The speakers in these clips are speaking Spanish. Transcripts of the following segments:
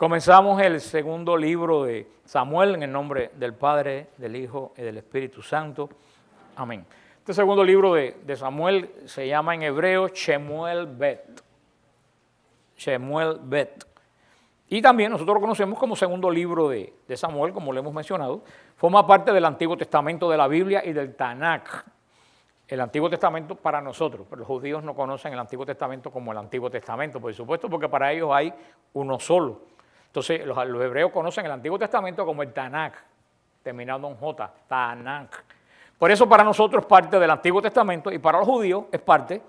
Comenzamos el segundo libro de Samuel en el nombre del Padre, del Hijo y del Espíritu Santo. Amén. Este segundo libro de Samuel se llama en hebreo Shemuel Bet. Shemuel Bet. Y también nosotros lo conocemos como segundo libro de Samuel, como lo hemos mencionado. Forma parte del Antiguo Testamento de la Biblia y del Tanakh. El Antiguo Testamento para nosotros, pero los judíos no conocen el Antiguo Testamento como el Antiguo Testamento, por supuesto, porque para ellos hay uno solo. Entonces, los hebreos conocen el Antiguo Testamento como el Tanakh, terminado en J, Tanakh. Por eso para nosotros es parte del Antiguo Testamento y para los judíos es parte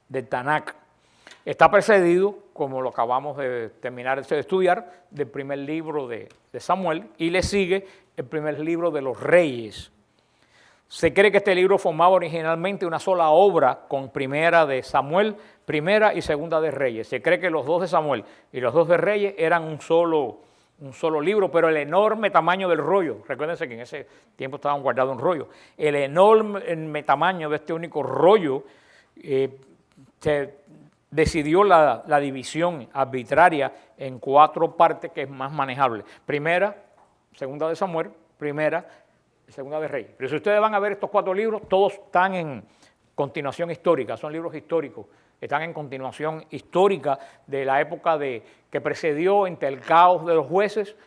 del Tanakh. Está precedido, como lo acabamos de terminar de estudiar, del primer libro de Samuel y le sigue el primer libro de los Reyes. Se cree que este libro formaba originalmente una sola obra con primera de Samuel, primera y segunda de Reyes. Se cree que los dos de Samuel y los dos de Reyes eran un solo libro, pero el enorme tamaño del rollo, recuérdense que en ese tiempo estaban guardados en rollo, el enorme tamaño de este único rollo se decidió la división arbitraria en 4 partes que es más manejable. Primera, segunda de Samuel, primera, segunda de Reyes. Pero si ustedes van a ver estos 4 libros, todos están en continuación histórica, son libros históricos, están en continuación histórica de la época que precedió entre el caos de los jueces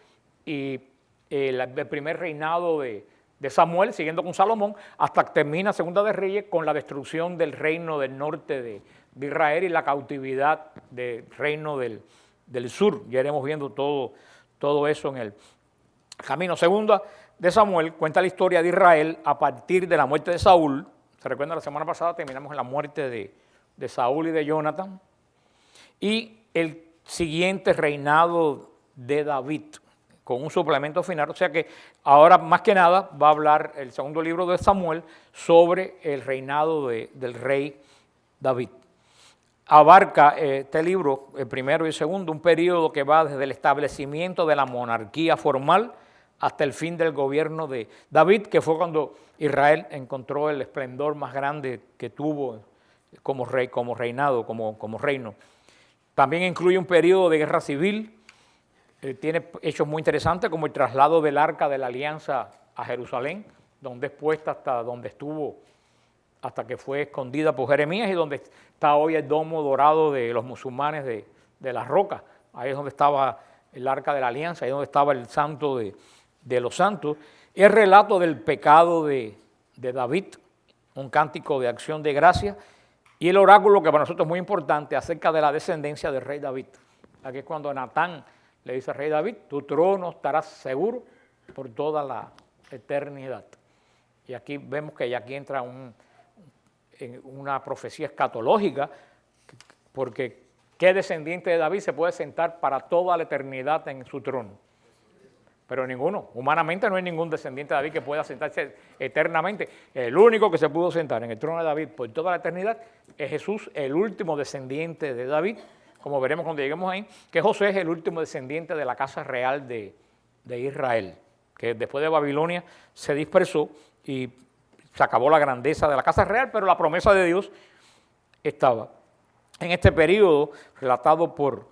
y el primer reinado de Samuel, siguiendo con Salomón, hasta que termina segunda de Reyes con la destrucción del reino del norte de Israel y la cautividad del reino del sur. Ya iremos viendo todo eso en el camino. Segunda de Samuel cuenta la historia de Israel a partir de la muerte de Saúl. Se recuerda, la semana pasada terminamos en la muerte de Saúl y de Jonathan. Y el siguiente reinado de David, con un suplemento final. O sea que ahora, más que nada, va a hablar el segundo libro de Samuel sobre el reinado del rey David. Abarca este libro, el primero y el segundo, un periodo que va desde el establecimiento de la monarquía formal hasta el fin del gobierno de David, que fue cuando Israel encontró el esplendor más grande que tuvo como rey, como reinado, como reino. También incluye un periodo de guerra civil, tiene hechos muy interesantes como el traslado del Arca de la Alianza a Jerusalén, donde es puesta hasta donde estuvo, hasta que fue escondida por Jeremías y donde está hoy el domo dorado de los musulmanes de las rocas. Ahí es donde estaba el Arca de la Alianza, ahí es donde estaba el santo de los santos. El relato del pecado de David, un cántico de acción de gracia, y el oráculo que para nosotros es muy importante acerca de la descendencia del rey David. Aquí es cuando Natán le dice al rey David, tu trono estará seguro por toda la eternidad. Y aquí vemos que ya aquí entra una profecía escatológica, porque ¿qué descendiente de David se puede sentar para toda la eternidad en su trono? Pero ninguno, humanamente no hay ningún descendiente de David que pueda sentarse eternamente. El único que se pudo sentar en el trono de David por toda la eternidad es Jesús, el último descendiente de David, como veremos cuando lleguemos ahí, que José es el último descendiente de la casa real de Israel, que después de Babilonia se dispersó y se acabó la grandeza de la casa real, pero la promesa de Dios estaba. En este periodo, relatado por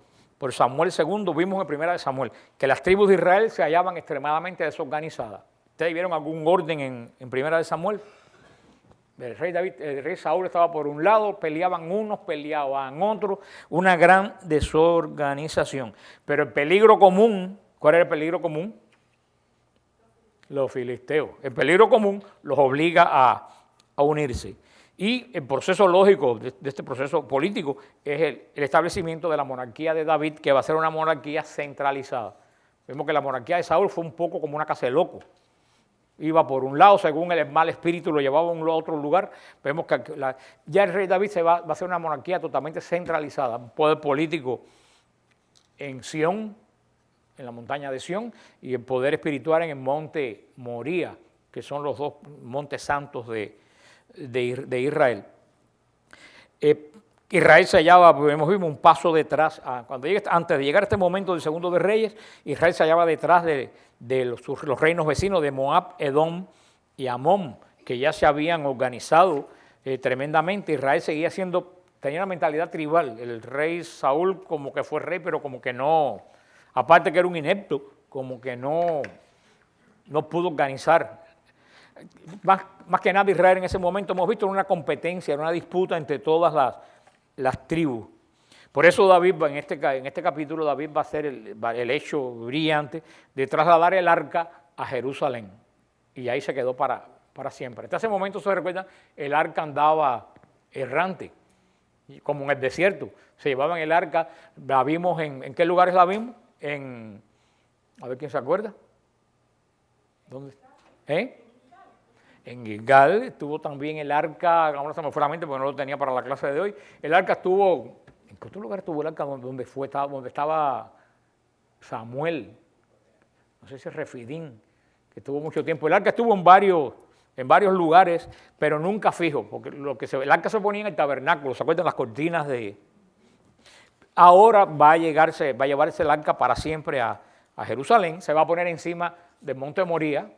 Samuel II, vimos en primera de Samuel que las tribus de Israel se hallaban extremadamente desorganizadas. ¿Ustedes vieron algún orden en primera de Samuel? El rey Saúl estaba por un lado, peleaban unos, peleaban otros, una gran desorganización. Pero el peligro común, ¿cuál era el peligro común? Los filisteos. El peligro común los obliga a unirse. Y el proceso lógico de este proceso político es el establecimiento de la monarquía de David, que va a ser una monarquía centralizada. Vemos que la monarquía de Saúl fue un poco como una casa de locos. Iba por un lado, según el mal espíritu lo llevaba a un otro lugar. Vemos que ya el rey David va a ser una monarquía totalmente centralizada, un poder político en Sión, en la montaña de Sión, y el poder espiritual en el monte Moría, que son los 2 montes santos de Israel. Israel se hallaba, vimos un paso detrás, antes de llegar a este momento del segundo de Reyes, Israel se hallaba detrás de los reinos vecinos de Moab, Edom y Amón, que ya se habían organizado tremendamente. Israel tenía una mentalidad tribal. El rey Saúl como que fue rey, pero como que no Aparte que era un inepto, como que no pudo organizar. Más que nada Israel en ese momento hemos visto una competencia, una disputa entre todas las tribus. Por eso David, en este capítulo, David va a hacer el hecho brillante de trasladar el arca a Jerusalén. Y ahí se quedó para siempre. Hasta ese momento, se recuerdan, el arca andaba errante, como en el desierto. Se llevaban el arca, la vimos ¿en qué lugares la vimos? A ver quién se acuerda. ¿Dónde? En Gilgal estuvo también el arca, ahora se me fue la mente porque no lo tenía para la clase de hoy. El arca estuvo, ¿en qué otro lugar estuvo el arca? Donde estaba Samuel, no sé si es Refidín, que estuvo mucho tiempo. El arca estuvo en varios lugares, pero nunca fijo, porque el arca se ponía en el tabernáculo, ¿se acuerdan las cortinas de...? Ahora va a llevarse el arca para siempre a Jerusalén, se va a poner encima del monte Moría.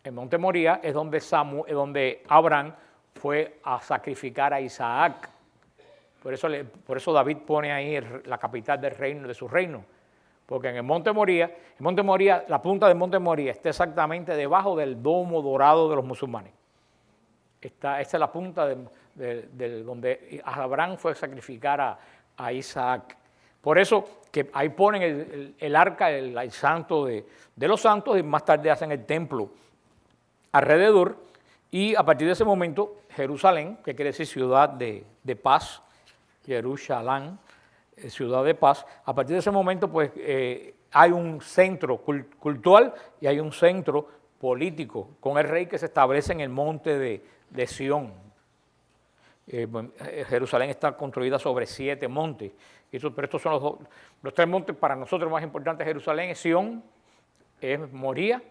El monte Moría es donde Abraham fue a sacrificar a Isaac. Por eso David pone ahí la capital del reino, de su reino. Porque en el monte Moría, la punta del monte Moría está exactamente debajo del domo dorado de los musulmanes. Esta es la punta donde Abraham fue a sacrificar a Isaac. Por eso que ahí ponen el arca, el santo de los santos, y más tarde hacen el templo alrededor, y a partir de ese momento Jerusalén, que quiere decir ciudad de paz, Jerusalén, ciudad de paz, a partir de ese momento pues hay un centro cultural y hay un centro político con el rey que se establece en el monte de Sión. Jerusalén está construida sobre 7 montes, pero estos son los 3 montes para nosotros más importantes de Jerusalén: es Sión, es Moría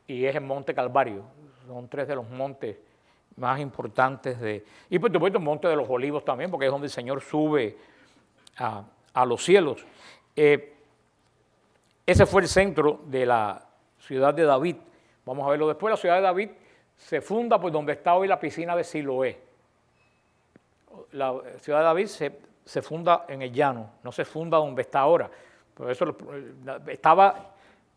y es el monte Calvario. Son 3 de los montes más importantes y por supuesto el monte de los Olivos también, porque es donde el Señor sube a los cielos. Ese fue el centro de la ciudad de David. Vamos a verlo después. La ciudad de David se funda por donde está hoy la piscina de Siloé. La ciudad de David se funda en el llano, no se funda donde está ahora. Por eso estaba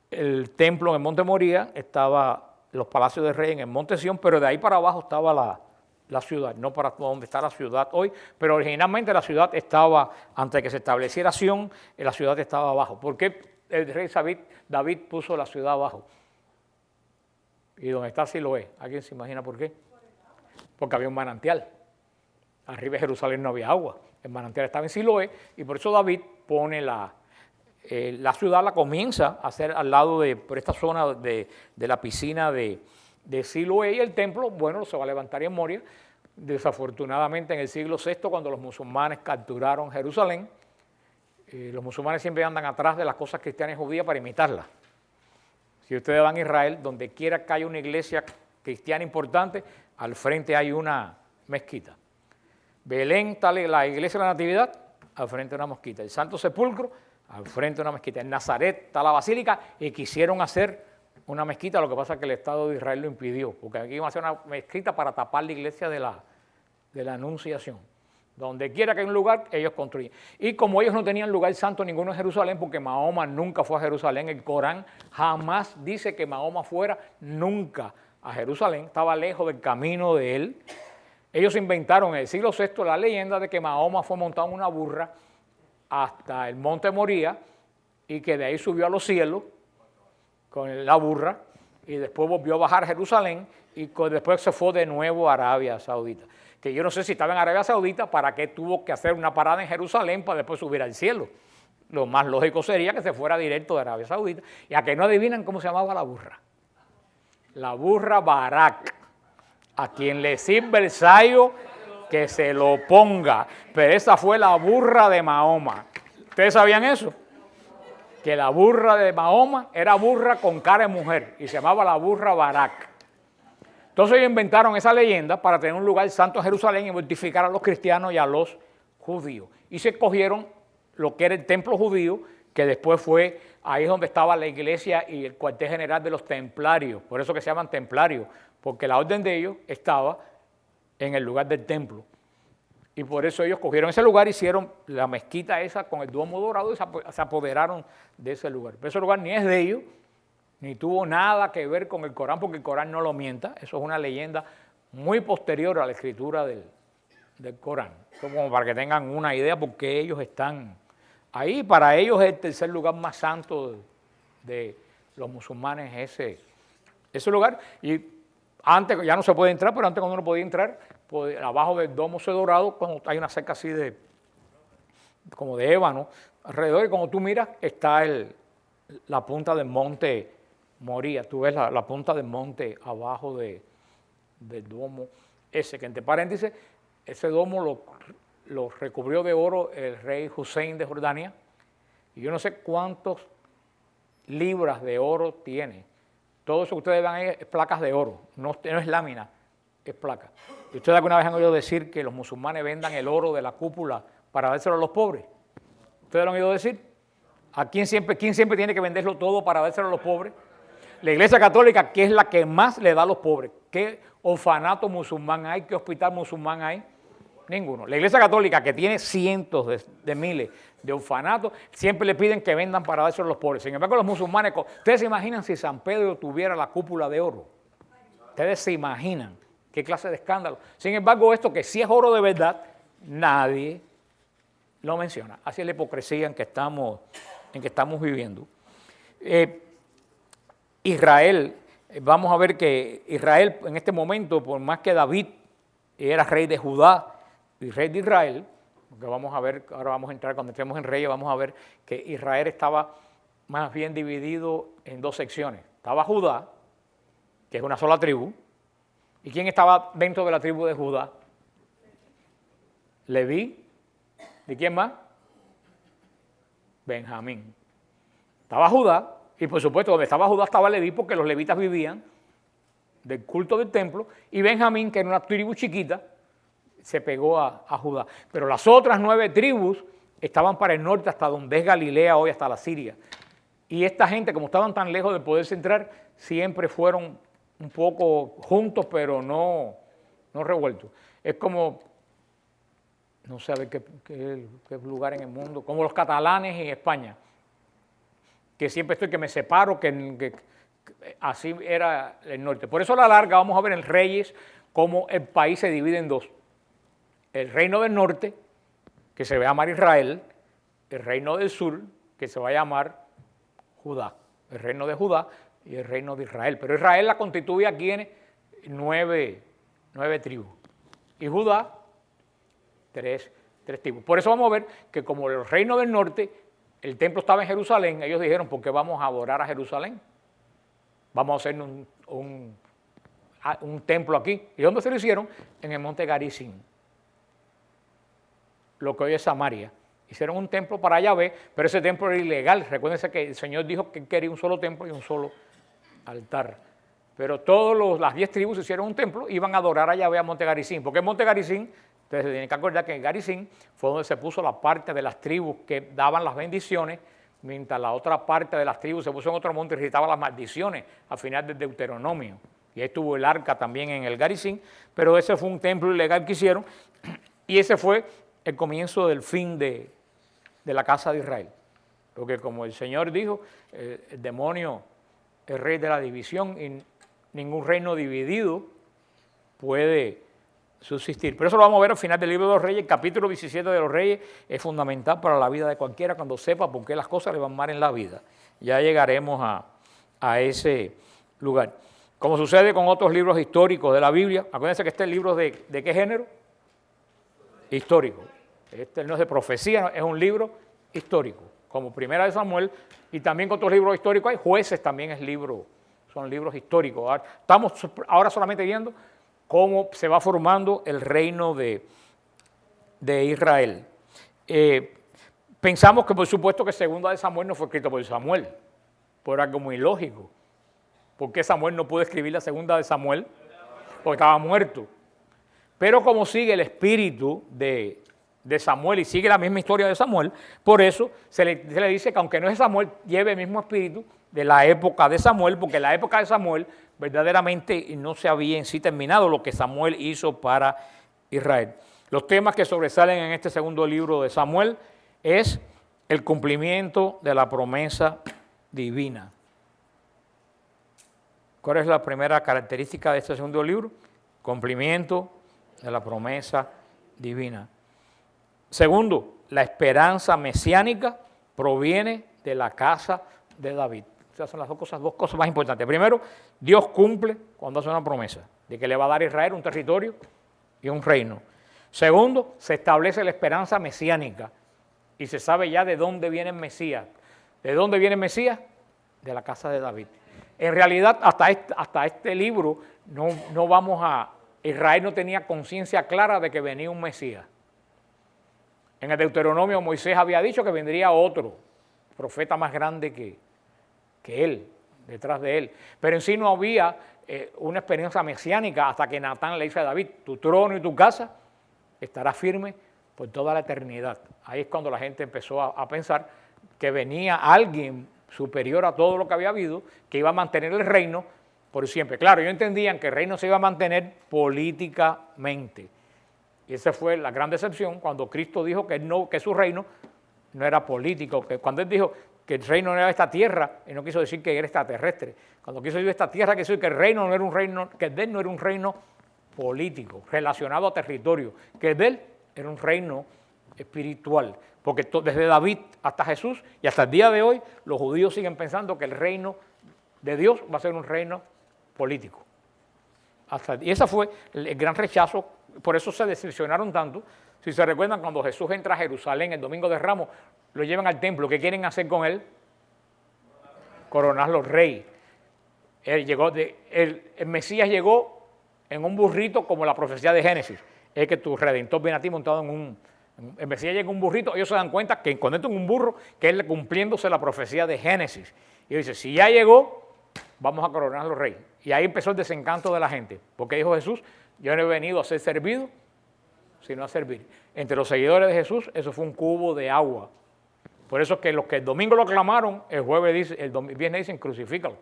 el templo en el monte Moría, estaba los palacios de rey en el monte Sión, pero de ahí para abajo estaba la ciudad, no para donde está la ciudad hoy, pero originalmente la ciudad estaba, antes de que se estableciera Sión, la ciudad estaba abajo. ¿Por qué el rey David puso la ciudad abajo? Y donde está Siloé, ¿alguien se imagina por qué? Porque había un manantial. Arriba de Jerusalén no había agua, el manantial estaba en Siloé, y por eso David pone la ciudad, la comienza a hacer al lado por esta zona de la piscina de Siloé, y el templo, bueno, se va a levantar en Moria. Desafortunadamente en el siglo VI, cuando los musulmanes capturaron Jerusalén, los musulmanes siempre andan atrás de las cosas cristianas y judías para imitarlas. Si ustedes van a Israel, donde quiera que haya una iglesia cristiana importante, al frente hay una mezquita. Belén está la iglesia de la Natividad, al frente una mezquita. El Santo Sepulcro, al frente una mezquita. En Nazaret está la basílica, y quisieron hacer una mezquita, lo que pasa es que el Estado de Israel lo impidió, porque aquí iban a hacer una mezquita para tapar la iglesia de la Anunciación. Donde quiera que haya un lugar, ellos construyen. Y como ellos no tenían lugar santo ninguno en Jerusalén, porque Mahoma nunca fue a Jerusalén, el Corán jamás dice que Mahoma fuera nunca a Jerusalén, estaba lejos del camino de él. Ellos inventaron en el siglo VI la leyenda de que Mahoma fue montado en una burra hasta el monte Moría, y que de ahí subió a los cielos con la burra, y después volvió a bajar a Jerusalén, y después se fue de nuevo a Arabia Saudita. Que yo no sé si estaba en Arabia Saudita, para qué tuvo que hacer una parada en Jerusalén para después subir al cielo. Lo más lógico sería que se fuera directo de Arabia Saudita. Y a que no adivinan cómo se llamaba la burra. La burra Barak. A quien le sirve el sayo, que se lo ponga. Pero esa fue la burra de Mahoma. ¿Ustedes sabían eso? Que la burra de Mahoma era burra con cara de mujer, y se llamaba la burra Barak. Entonces ellos inventaron esa leyenda para tener un lugar santo en Jerusalén y mortificar a los cristianos y a los judíos. Y se escogieron lo que era el templo judío, que después fue ahí donde estaba la iglesia y el cuartel general de los templarios. Por eso que se llaman templarios, porque la orden de ellos estaba en el lugar del templo. Y por eso ellos cogieron ese lugar, hicieron la mezquita esa con el domo dorado y se apoderaron de ese lugar. Pero ese lugar ni es de ellos, ni tuvo nada que ver con el Corán, porque el Corán no lo mienta. Eso es una leyenda muy posterior a la escritura del Corán. Como para que tengan una idea, porque ellos están ahí. Para ellos es el tercer lugar más santo de los musulmanes, ese lugar. Y antes, ya no se puede entrar, pero antes cuando uno podía entrar, abajo del domo dorado, cuando hay una cerca así como de ébano alrededor, y cuando tú miras, está la punta del monte Moría. Tú ves la punta del monte abajo del domo ese, que entre paréntesis, ese domo lo recubrió de oro el rey Hussein de Jordania, y yo no sé cuántas libras de oro tiene. Todo eso que ustedes ven ahí es placas de oro, no es lámina, es placa. ¿Y ustedes alguna vez han oído decir que los musulmanes vendan el oro de la cúpula para dárselo a los pobres? ¿Ustedes lo han oído decir? ¿Quién siempre tiene que venderlo todo para dárselo a los pobres? La Iglesia Católica, que es la que más le da a los pobres. ¿Qué orfanato musulmán hay? ¿Qué hospital musulmán hay? Ninguno. La Iglesia Católica, que tiene cientos de miles de orfanatos, siempre le piden que vendan para dárselo a los pobres. Sin embargo, los musulmanes, ¿ustedes se imaginan si San Pedro tuviera la cúpula de oro? ¿Ustedes se imaginan qué clase de escándalo? Sin embargo, esto que sí es oro de verdad, nadie lo menciona. Así es la hipocresía en que estamos viviendo. Israel, vamos a ver que Israel en este momento, por más que David era rey de Judá y rey de Israel, porque vamos a ver, ahora vamos a entrar, cuando entremos en Reyes, vamos a ver que Israel estaba más bien dividido en dos secciones. Estaba Judá, que es una sola tribu. ¿Y quién estaba dentro de la tribu de Judá? Leví. ¿Y quién más? Benjamín. Estaba Judá, y por supuesto donde estaba Judá estaba Leví, porque los levitas vivían del culto del templo, y Benjamín, que era una tribu chiquita, se pegó a Judá. Pero las otras 9 tribus estaban para el norte, hasta donde es Galilea hoy, hasta la Siria. Y esta gente, como estaban tan lejos de poderse entrar, siempre fueron un poco juntos, pero no revueltos. Es como, no sé a ver qué lugar en el mundo, como los catalanes en España, que siempre estoy que me separo, que así era el norte. Por eso a la larga vamos a ver en Reyes cómo el país se divide en dos. El reino del norte, que se va a llamar Israel, el reino del sur, que se va a llamar Judá. El reino de Judá y el reino de Israel. Pero Israel la constituye aquí en 9 tribus. Y Judá, 3 tribus. Por eso vamos a ver que como el reino del norte, el templo estaba en Jerusalén, ellos dijeron, ¿por qué vamos a adorar a Jerusalén? Vamos a hacer un templo aquí. ¿Y dónde se lo hicieron? En el monte Garizim, lo que hoy es Samaria. Hicieron un templo para Yahvé, pero ese templo era ilegal. Recuérdense que el Señor dijo que quería un solo templo y un solo altar. Pero las 10 tribus hicieron un templo y iban a adorar a Yahvé a monte Garizim. ¿Por qué monte Garizim? Ustedes se tienen que acordar que en Garizim fue donde se puso la parte de las tribus que daban las bendiciones, mientras la otra parte de las tribus se puso en otro monte y recitaba las maldiciones al final del Deuteronomio. Y ahí estuvo el arca también en el Garizim, pero ese fue un templo ilegal que hicieron y ese fue el comienzo del fin de la casa de Israel. Porque como el Señor dijo, el demonio es rey de la división y ningún reino dividido puede subsistir. Pero eso lo vamos a ver al final del libro de los Reyes. El capítulo 17 de los Reyes es fundamental para la vida de cualquiera cuando sepa por qué las cosas le van mal en la vida. Ya llegaremos a ese lugar. Como sucede con otros libros históricos de la Biblia, acuérdense que este libro es ¿de qué género? Histórico. Este no es de profecía, es un libro histórico, como Primera de Samuel, y también con otros libros históricos hay Jueces, también son libros históricos. Estamos ahora solamente viendo cómo se va formando el reino de Israel. Pensamos que por supuesto que Segunda de Samuel no fue escrito por Samuel, por algo muy lógico. ¿Por qué Samuel no pudo escribir la Segunda de Samuel? Porque estaba muerto. Pero como sigue el espíritu de Samuel y sigue la misma historia de Samuel, por eso se le dice que aunque no es Samuel, lleve el mismo espíritu de la época de Samuel, porque la época de Samuel verdaderamente no se había en sí terminado lo que Samuel hizo para Israel. Los temas que sobresalen en este segundo libro de Samuel es el cumplimiento de la promesa divina. ¿Cuál es la primera característica de este segundo libro? Cumplimiento de la promesa divina. Segundo, la esperanza mesiánica proviene de la casa de David. Esas son las dos cosas más importantes. Primero, Dios cumple cuando hace una promesa de que le va a dar a Israel un territorio y un reino. Segundo, se establece la esperanza mesiánica y se sabe ya de dónde viene el Mesías. ¿De dónde viene el Mesías? De la casa de David. En realidad, hasta este libro, no vamos a... Israel no tenía conciencia clara de que venía un Mesías. En el Deuteronomio, Moisés había dicho que vendría otro profeta más grande que él, detrás de él. Pero en sí no había una experiencia mesiánica hasta que Natán le dice a David, tu trono y tu casa estará firme por toda la eternidad. Ahí es cuando la gente empezó a pensar que venía alguien superior a todo lo que había habido, que iba a mantener el reino por siempre. Claro, ellos entendían que el reino se iba a mantener políticamente. Y esa fue la gran decepción cuando Cristo dijo que su reino no era político, que cuando él dijo que el reino no era esta tierra, y no quiso decir que era extraterrestre. Cuando quiso decir esta tierra, quiso decir que el reino no era un reino, que de él no era un reino político, relacionado a territorio, que de él era un reino espiritual. Porque desde David hasta Jesús y hasta el día de hoy, los judíos siguen pensando que el reino de Dios va a ser un reino político. Y ese fue el gran rechazo, por eso se decepcionaron tanto. Si se recuerdan, cuando Jesús entra a Jerusalén el domingo de Ramos, lo llevan al templo. ¿Qué quieren hacer con él? Coronarlo rey. El Mesías llegó en un burrito como la profecía de Génesis. Es que tu Redentor viene a ti montado en un... El Mesías llega en un burrito, ellos se dan cuenta que cuando entra en un burro, que es cumpliéndose la profecía de Génesis. Y dice, si ya llegó, vamos a coronarlo rey. Y ahí empezó el desencanto de la gente, porque dijo Jesús, yo no he venido a ser servido, sino a servir. Entre los seguidores de Jesús, eso fue un cubo de agua. Por eso es que los que el domingo lo clamaron, el viernes dicen crucifícalo,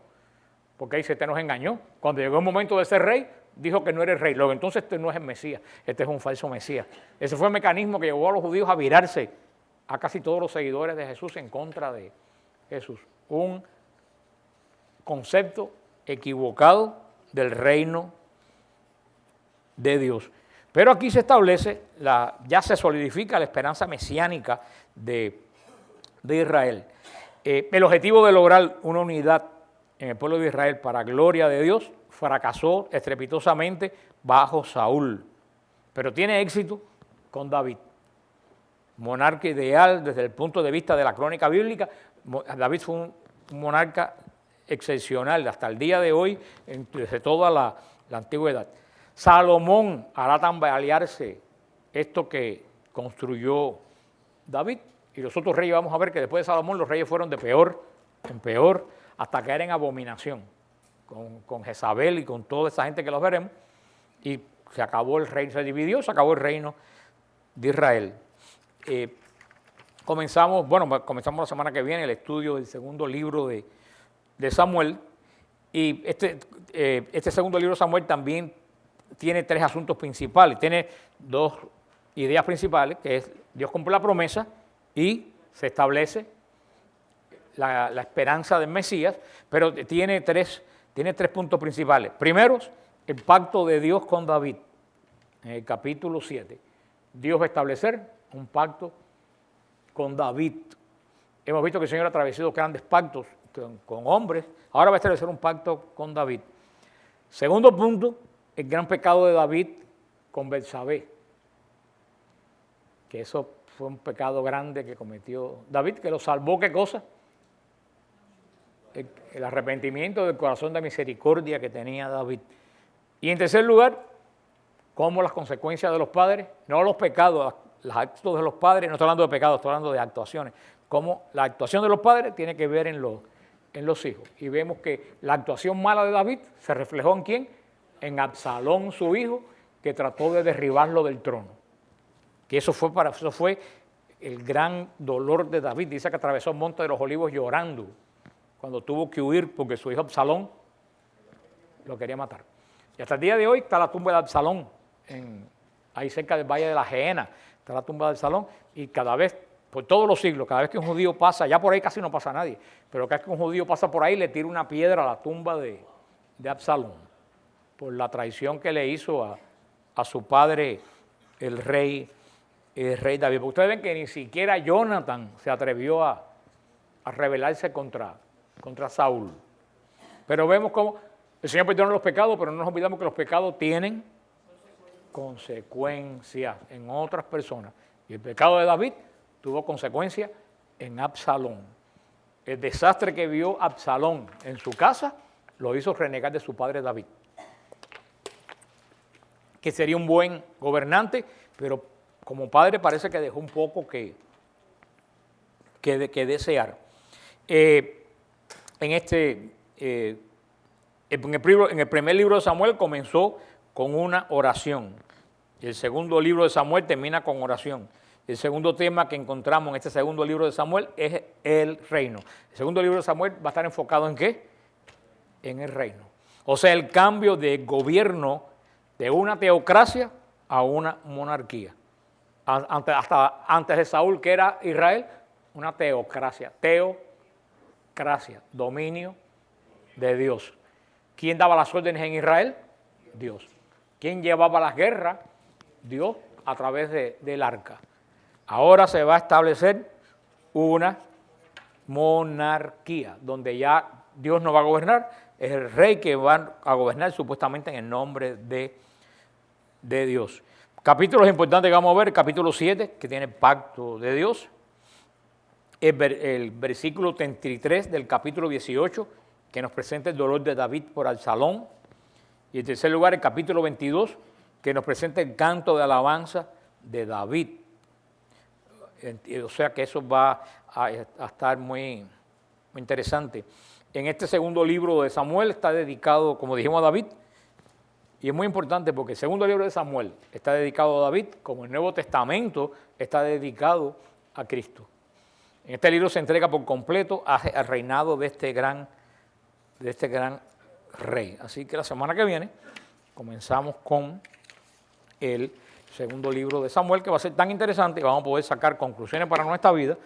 porque ahí se nos engañó. Cuando llegó el momento de ser rey, dijo que no era el rey. Luego, entonces este no es el Mesías, este es un falso Mesías. Ese fue el mecanismo que llevó a los judíos a virarse a casi todos los seguidores de Jesús en contra de Jesús. Un concepto equivocado del reino de Dios. Pero aquí se establece, ya se solidifica la esperanza mesiánica de Israel. El objetivo de lograr una unidad en el pueblo de Israel para gloria de Dios fracasó estrepitosamente bajo Saúl, pero tiene éxito con David. Monarca ideal desde el punto de vista de la crónica bíblica. David fue un monarca excepcional hasta el día de hoy, desde toda la antigüedad. Salomón hará tambalearse esto que construyó David, y los otros reyes vamos a ver que después de Salomón los reyes fueron de peor en peor hasta caer en abominación con Jezabel y con toda esa gente que los veremos, y se acabó el reino, se dividió, se acabó el reino de Israel. Comenzamos la semana que viene el estudio del segundo libro de Samuel, y este segundo libro de Samuel también tiene tres asuntos principales, tiene dos ideas principales, que es Dios cumple la promesa y se establece la esperanza del Mesías, pero tiene tres puntos principales. Primero, el pacto de Dios con David, en el capítulo 7. Dios va a establecer un pacto con David. Hemos visto que el Señor ha atravesado grandes pactos con hombres, ahora va a establecer un pacto con David. Segundo punto, el gran pecado de David con Betsabé, que eso fue un pecado grande que cometió David, que lo salvó, ¿qué cosa? El arrepentimiento del corazón de misericordia que tenía David. Y en tercer lugar, cómo las consecuencias de los padres, no los pecados, los actos de los padres, no estoy hablando de pecados, estoy hablando de actuaciones, cómo la actuación de los padres tiene que ver en los hijos. Y vemos que la actuación mala de David se reflejó en ¿quién? En Absalón, su hijo, que trató de derribarlo del trono. Que eso fue el gran dolor de David. Dice que atravesó el monte de los olivos llorando cuando tuvo que huir porque su hijo Absalón lo quería matar. Y hasta el día de hoy está la tumba de Absalón en ahí cerca del Valle de la Gehenna, está la tumba de Absalón, y cada vez, por todos los siglos, cada vez que un judío pasa, ya por ahí casi no pasa nadie, pero cada vez que un judío pasa por ahí le tira una piedra a la tumba de Absalón, por la traición que le hizo a su padre, el rey David. Porque ustedes ven que ni siquiera Jonathan se atrevió a rebelarse contra Saúl. Pero vemos cómo el Señor perdona los pecados, pero no nos olvidamos que los pecados tienen consecuencias en otras personas. Y el pecado de David tuvo consecuencias en Absalón. El desastre que vio Absalón en su casa lo hizo renegar de su padre David, que sería un buen gobernante, pero como padre parece que dejó un poco que desear. En el primer libro de Samuel comenzó con una oración. El segundo libro de Samuel termina con oración. El segundo tema que encontramos en este segundo libro de Samuel es el reino. El segundo libro de Samuel va a estar enfocado ¿en qué? En el reino. O sea, el cambio de gobierno de una teocracia a una monarquía. Hasta antes de Saúl, que era Israel, una teocracia. Teocracia, dominio de Dios. ¿Quién daba las órdenes en Israel? Dios. ¿Quién llevaba las guerras? Dios, a través del arca. Ahora se va a establecer una monarquía, donde ya Dios no va a gobernar, es el rey que va a gobernar supuestamente en el nombre de Dios. Capítulos importantes que vamos a ver, capítulo 7, que tiene el pacto de Dios, el versículo 33 del capítulo 18, que nos presenta el dolor de David por Absalón, y en tercer lugar el capítulo 22, que nos presenta el canto de alabanza de David. O sea que eso va a estar muy interesante. En este segundo libro de Samuel está dedicado, como dijimos, a David, y es muy importante porque el segundo libro de Samuel está dedicado a David, como el Nuevo Testamento está dedicado a Cristo. En este libro se entrega por completo al reinado de este gran rey. Así que la semana que viene comenzamos con el segundo libro de Samuel, que va a ser tan interesante que vamos a poder sacar conclusiones para nuestra vida,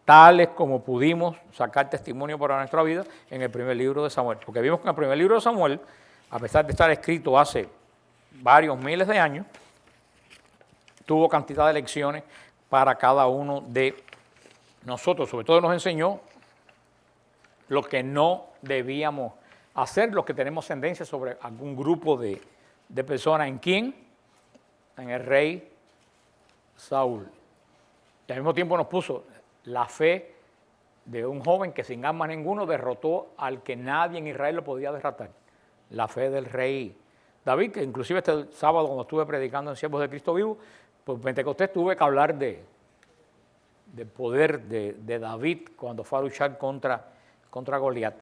tales como pudimos sacar testimonio para nuestra vida en el primer libro de Samuel. Porque vimos que en el primer libro de Samuel, a pesar de estar escrito hace varios miles de años, tuvo cantidad de lecciones para cada uno de nosotros. Sobre todo nos enseñó lo que no debíamos hacer, los que tenemos tendencia sobre algún grupo de personas. ¿En quién? En el rey Saúl. Y al mismo tiempo nos puso la fe de un joven que sin armas ninguno derrotó al que nadie en Israel lo podía derrotar. La fe del rey David, que inclusive este sábado cuando estuve predicando en Siervos de Cristo Vivo, pues Pentecostés tuve que hablar del poder de David cuando fue a luchar contra Goliat.